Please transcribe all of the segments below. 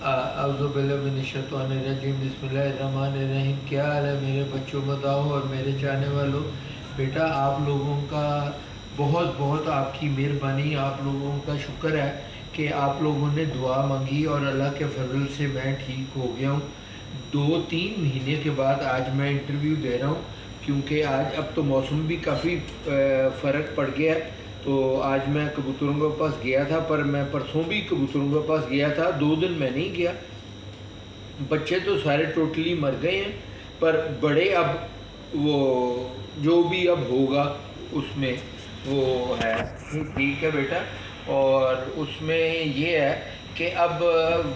اعوذ باللہ من الشیطان الرجیم، بسم اللہ الرحمن الرحیم۔ کیا حال ہے میرے بچوں بتاؤ اور میرے چاہنے والوں؟ بیٹا آپ لوگوں کا بہت بہت آپ کی مہربانی، آپ لوگوں کا شکر ہے کہ آپ لوگوں نے دعا مانگی اور اللہ کے فضل سے میں ٹھیک ہو گیا ہوں۔ 2-3 مہینے کے بعد آج میں انٹرویو دے رہا ہوں، کیونکہ آج اب تو موسم بھی کافی فرق پڑ گیا ہے۔ تو آج میں کبوتروں کے پاس گیا تھا، پر میں پرسوں بھی کبوتروں کے پاس گیا تھا، 2 دن میں نہیں گیا۔ بچے تو سارے ٹوٹلی مر گئے ہیں، پر بڑے اب وہ جو بھی اب ہوگا اس میں وہ ہے ٹھیک ہے بیٹا۔ اور اس میں یہ ہے کہ اب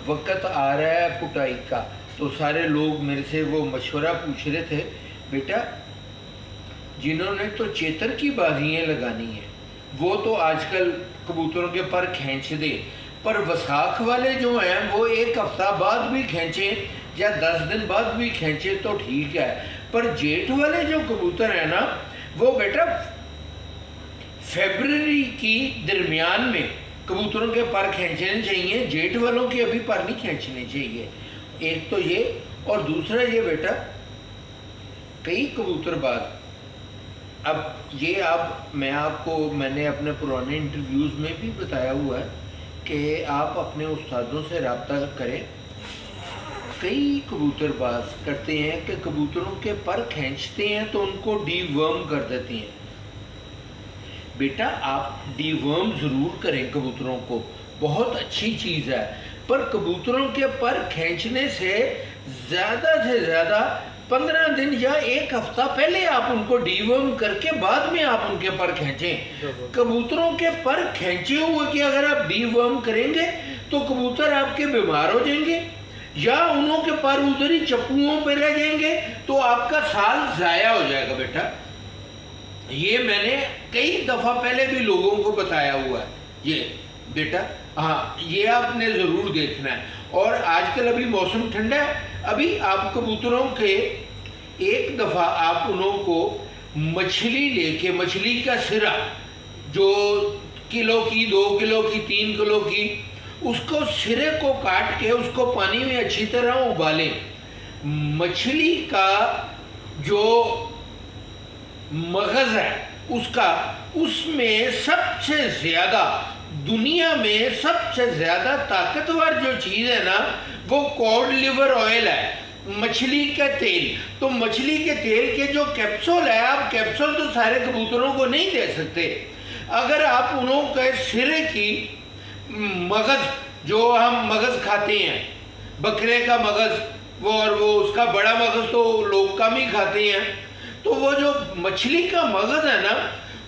وقت آ رہا ہے پٹائی کا، تو سارے لوگ میرے سے وہ مشورہ پوچھ رہے تھے، بیٹا جنہوں نے تو چیتر کی بازیاں لگانی ہیں وہ تو آج کل کبوتروں کے پر کھینچ دے، پر وساکھ والے جو ہیں وہ 1 ہفتہ بعد بھی کھینچیں یا 10 دن بعد بھی کھینچیں تو ٹھیک ہے، پر جیٹھ والے جو کبوتر ہیں نا وہ بیٹا فیبرری کی درمیان میں کبوتروں کے پر کھینچنے چاہیے، جیٹھ والوں کے ابھی پر نہیں کھینچنے چاہیے۔ ایک تو یہ، اور دوسرا یہ بیٹا کئی کبوتر باز اب یہ میں نے اپنے پرانے انٹرویوز میں بھی بتایا ہوا ہے کہ آپ اپنے استادوں سے رابطہ کریں۔ کئی کبوتر باز کرتے ہیں کہ کبوتروں کے پر کھینچتے ہیں تو ان کو ڈی ورم کر دیتے ہیں۔ بیٹا آپ ڈی ورم ضرور کریں کبوتروں کو، بہت اچھی چیز ہے، پر کبوتروں کے پر کھینچنے سے زیادہ 15 دن یا 1 ہفتہ پہلے آپ ان کو ڈی ورم کر کے بعد میں آپ ان کے پر کھینچیں۔ کبوتروں کے پر کھینچے ہوئے کہ اگر آپ ڈی ورم کریں گے تو کبوتر آپ کے بیمار ہو جائیں گے، یا انہوں کے پر ادھر ہی چپوؤں پہ رہ جائیں گے تو آپ کا سال ضائع ہو جائے گا بیٹا۔ یہ میں نے کئی دفعہ پہلے بھی لوگوں کو بتایا ہوا ہے یہ بیٹا، ہاں یہ آپ نے ضرور دیکھنا ہے۔ اور آج کل ابھی موسم ٹھنڈا ہے، ابھی آپ کبوتروں کے ایک دفعہ آپ انہوں کو مچھلی لے کے، مچھلی کا سرا جو کلو کی، 2 کلو کی، 3 کلو کی، اس کو سرے کو کاٹ کے اس کو پانی میں اچھی طرح ابالیں۔ مچھلی کا جو مغز ہے اس میں سب سے زیادہ دنیا میں سب سے زیادہ طاقتور جو چیز ہے نا وہ کوڈ لیور آئل ہے، مچھلی کا تیل۔ تو مچھلی کے تیل کے جو کیپسول ہے، آپ کیپسول تو سارے کبوتروں کو نہیں دے سکتے، اگر آپ انہوں کے سرے کی مغز جو ہم مغز کھاتے ہیں، بکرے کا مغز اور وہ اس کا بڑا مغز تو لوگ کم ہی کھاتے ہیں، تو وہ جو مچھلی کا مغز ہے نا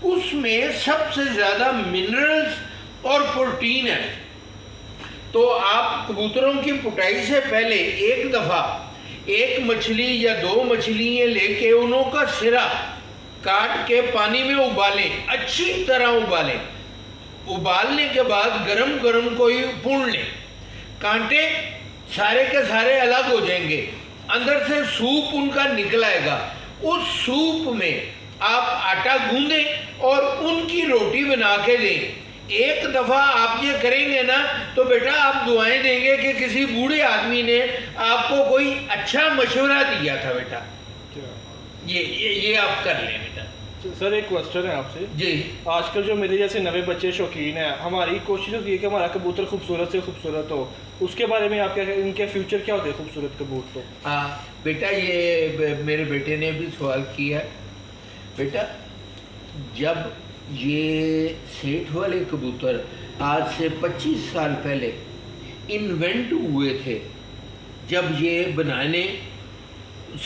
اس میں سب سے زیادہ منرلز اور پروٹین ہے۔ تو آپ کبوتروں کی پٹائی سے پہلے ایک دفعہ 1 مچھلی یا 2 مچھلیاں لے کے انہوں کا سرا کاٹ کے پانی میں ابالیں، اچھی طرح ابالیں۔ ابالنے کے بعد گرم کو ہی پون لیں، کانٹے سارے کے سارے الگ ہو جائیں گے، اندر سے سوپ ان کا نکل آئے گا۔ اس سوپ میں آپ آٹا گوندیں اور ان کی روٹی بنا کے دیں۔ ایک دفعہ آپ یہ کریں گے نا تو بیٹا آپ دعائیں دیں گے کہ کسی بوڑھے آدمی نے آپ کو کوئی اچھا مشورہ دیا تھا بیٹا۔ یہ آپ کر لیں بیٹا۔ سر ایک کوسچن ہے آپ سے جی، آج کل جو میرے جیسے نوے بچے شوقین ہیں، ہماری کوشش ہوتی ہے کہ ہمارا کبوتر خوبصورت سے خوبصورت ہو، اس کے بارے میں آپ کیا ان کے فیوچر کیا ہوتے ہیں خوبصورت کبوتروں؟ ہاں بیٹا یہ میرے بیٹے نے بھی سوال کیا ہے۔ بیٹا جب یہ سیٹھ والے کبوتر آج سے 25 سال پہلے انوینٹ ہوئے تھے، جب یہ بنانے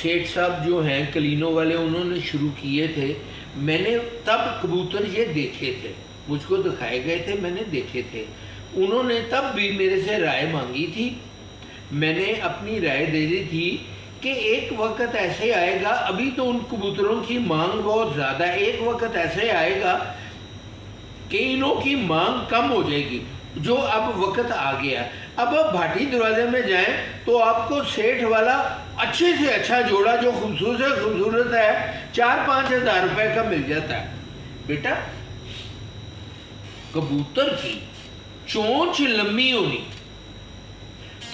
سیٹھ صاحب جو ہیں کلینو والے انہوں نے شروع کیے تھے، میں نے تب کبوتر یہ دیکھے تھے، مجھ کو دکھائے گئے تھے، میں نے دیکھے تھے۔ انہوں نے تب بھی میرے سے رائے مانگی تھی، میں نے اپنی رائے دے دی تھی کہ ایک وقت ایسے آئے گا، ابھی تو ان کبوتروں کی مانگ بہت زیادہ ہے، ایک وقت ایسے آئے گا کہ انہوں کی مانگ کم ہو جائے گی، جو اب وقت آ گیا۔ اب آپ بھاٹی دروازے میں جائیں تو آپ کو سیٹھ والا اچھے سے اچھا جوڑا جو خوبصورت ہے 4-5 ہزار روپے کا مل جاتا ہے۔ بیٹا کبوتر کی چونچ لمبی ہونی،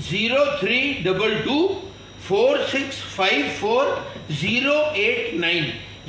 03224654 089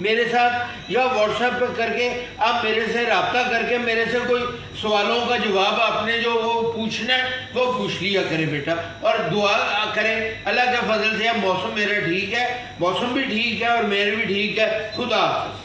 میرے ساتھ یا واٹس ایپ پہ کر کے آپ میرے سے رابطہ کر کے میرے سے کوئی سوالوں کا جواب آپ نے جو وہ پوچھنا ہے وہ پوچھ لیا کرے بیٹا، اور دعا کریں اللہ کے فضل سے اب موسم میرا ٹھیک ہے، موسم بھی ٹھیک ہے اور میرے بھی ٹھیک ہے. خدا حافظ.